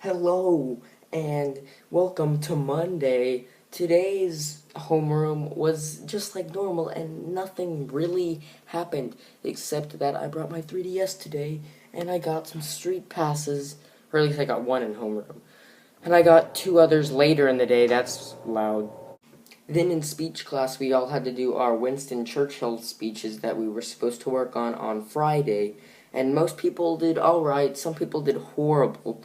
Hello, and welcome to Monday. Today's homeroom was just like normal, and nothing really happened, except that I brought my 3DS today, and I got some street passes, or at least I got one in homeroom. And I got two others later in the day, that's loud. Then in speech class, we all had to do our Winston Churchill speeches that we were supposed to work on Friday, and most people did alright, some people did horrible.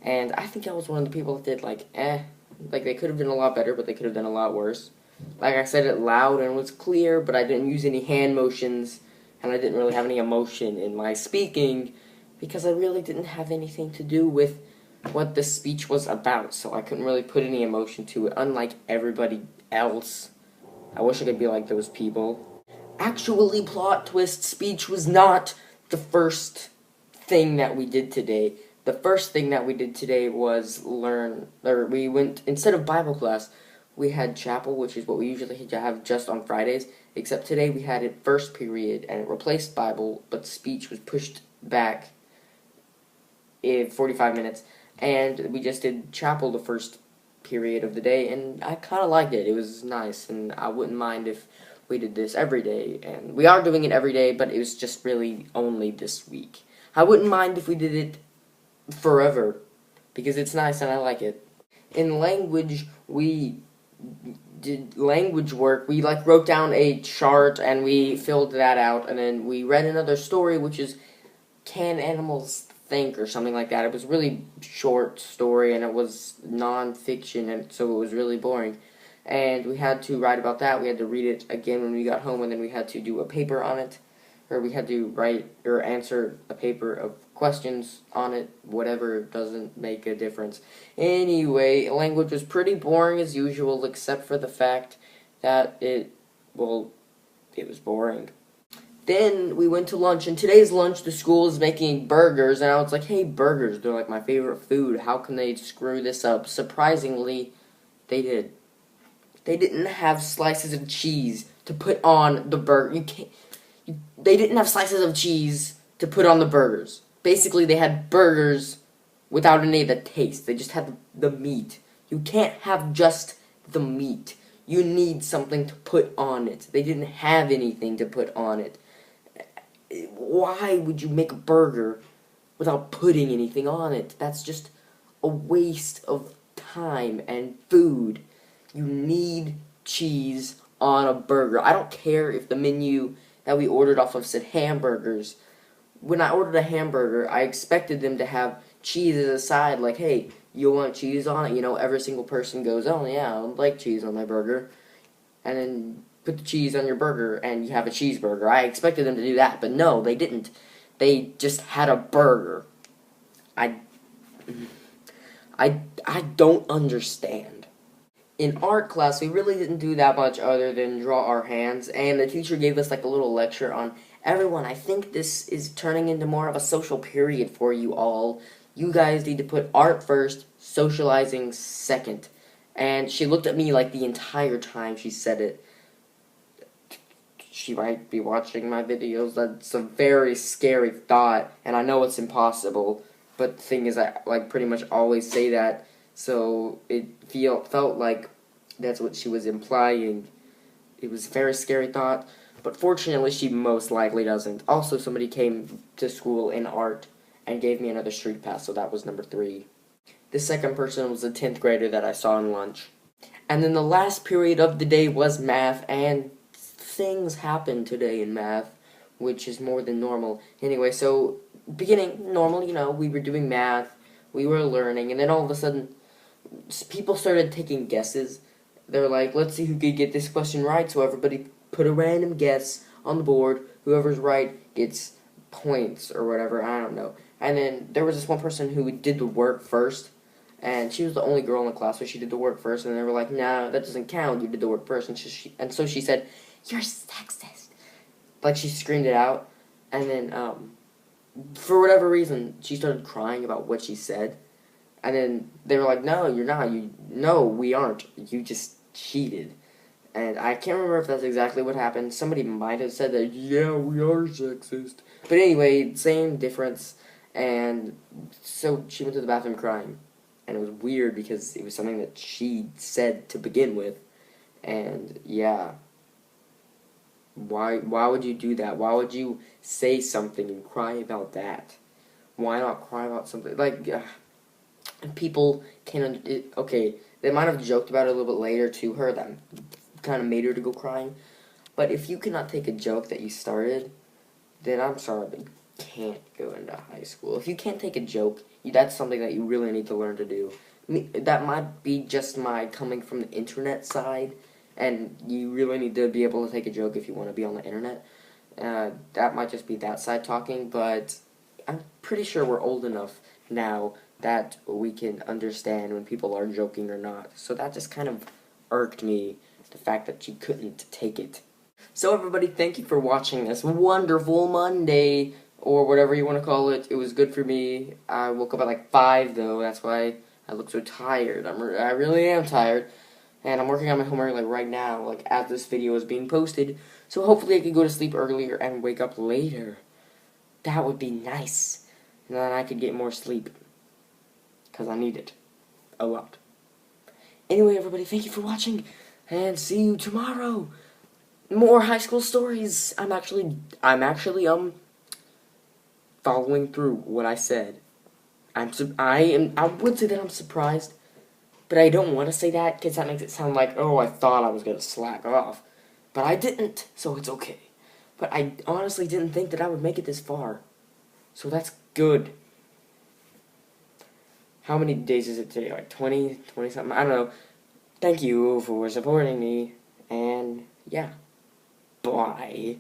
And I think I was one of the people that did like they could have done a lot better, but they could have done a lot worse. Like I said it loud and was clear, but I didn't use any hand motions, and I didn't really have any emotion in my speaking, because I really didn't have anything to do with what the speech was about, so I couldn't really put any emotion to it, unlike everybody else. I wish I could be like those people. Actually, plot twist, speech was not the first thing that we did today. The first thing that we did today was we went, instead of Bible class, we had chapel, which is what we usually have just on Fridays, except today we had it first period, and it replaced Bible, but speech was pushed back in 45 minutes, and we just did chapel the first period of the day, and I kind of liked it. It was nice, and I wouldn't mind if we did this every day, and we are doing it every day, but it was just really only this week. I wouldn't mind if we did it forever, because it's nice and I like it. In language, we did language work. We wrote down a chart and we filled that out, and then we read another story, which is Can Animals Think, or something like that. It was a really short story, and it was non-fiction, and so it was really boring. And we had to write about that. We had to read it again when we got home, and then we had to do a paper on it, or we had to write or answer a paper of questions on it. Whatever, doesn't make a difference. Anyway, language was pretty boring as usual, except for the fact that it was boring. Then we went to lunch, and today's lunch, the school is making burgers, and I was like, hey, burgers, they're like my favorite food. How can they screw this up? Surprisingly, they did. They didn't have slices of cheese to put on the burger. They didn't have slices of cheese to put on the burgers. Basically, they had burgers without any of the taste. They just had the meat. You can't have just the meat. You need something to put on it. They didn't have anything to put on it. Why would you make a burger without putting anything on it? That's just a waste of time and food. You need cheese on a burger. I don't care if the menu that we ordered off of said hamburgers. When I ordered a hamburger, I expected them to have cheese as a side, like, hey, you want cheese on it? You know, every single person goes, oh yeah, I would like cheese on my burger. And then put the cheese on your burger and you have a cheeseburger. I expected them to do that, but no, they didn't. They just had a burger. I don't understand. In art class, we really didn't do that much other than draw our hands, and the teacher gave us like a little lecture on, everyone, I think this is turning into more of a social period for you all. You guys need to put art first, socializing second. And she looked at me like the entire time she said it. She might be watching my videos. That's a very scary thought, and I know it's impossible, but the thing is, I pretty much always say that, so it felt like that's what she was implying. It was a very scary thought, but fortunately she most likely doesn't. Also, somebody came to school in art and gave me another street pass, so that was number 3. The second person was a 10th grader that I saw in lunch. And then the last period of the day was math, and things happened today in math, which is more than normal. Anyway, so, beginning, normal, you know, we were doing math, we were learning, and then all of a sudden, people started taking guesses. They're like, let's see who could get this question right, so everybody put a random guess on the board. Whoever's right gets points, or whatever, I don't know. And then there was this one person who did the work first, and she was the only girl in the class, so she did the work first, and they were like, nah, that doesn't count, you did the work first, and so she said, you're sexist. Like, she screamed it out, and then, for whatever reason, she started crying about what she said, and then they were like, no, you're not, no, we aren't, you just cheated. And I can't remember if that's exactly what happened. Somebody might have said that, yeah, we are sexist. But anyway, same difference. And so she went to the bathroom crying. and it was weird because it was something that she said to begin with, and yeah. Why would you do that? Why would you say something and cry about that? Why not cry about something like people can okay, they might have joked about it a little bit later to her that kind of made her to go crying. But if you cannot take a joke that you started, then I'm sorry, but you can't go into high school. If you can't take a joke, that's something that you really need to learn to do. That might be just my coming from the internet side, and you really need to be able to take a joke if you want to be on the internet. That might just be that side talking, but I'm pretty sure we're old enough now that we can understand when people are joking or not. So that just kind of irked me, the fact that she couldn't take it. So everybody, thank you for watching this wonderful Monday, or whatever you want to call it. It was good for me. I woke up at like 5 though, that's why I look so tired. I really am tired. And I'm working on my homework like right now, like as this video is being posted. So hopefully I can go to sleep earlier and wake up later. That would be nice. And then I could get more sleep. Because I need it. A lot. Anyway, everybody, thank you for watching. And see you tomorrow. More high school stories. I'm actually following through what I said. I would say that I'm surprised, but I don't want to say that because that makes it sound like, oh, I thought I was gonna slack off, but I didn't, so it's okay. But I honestly didn't think that I would make it this far, so that's good. How many days is it today? Like 20 something? I don't know. Thank you for supporting me, and yeah. Bye.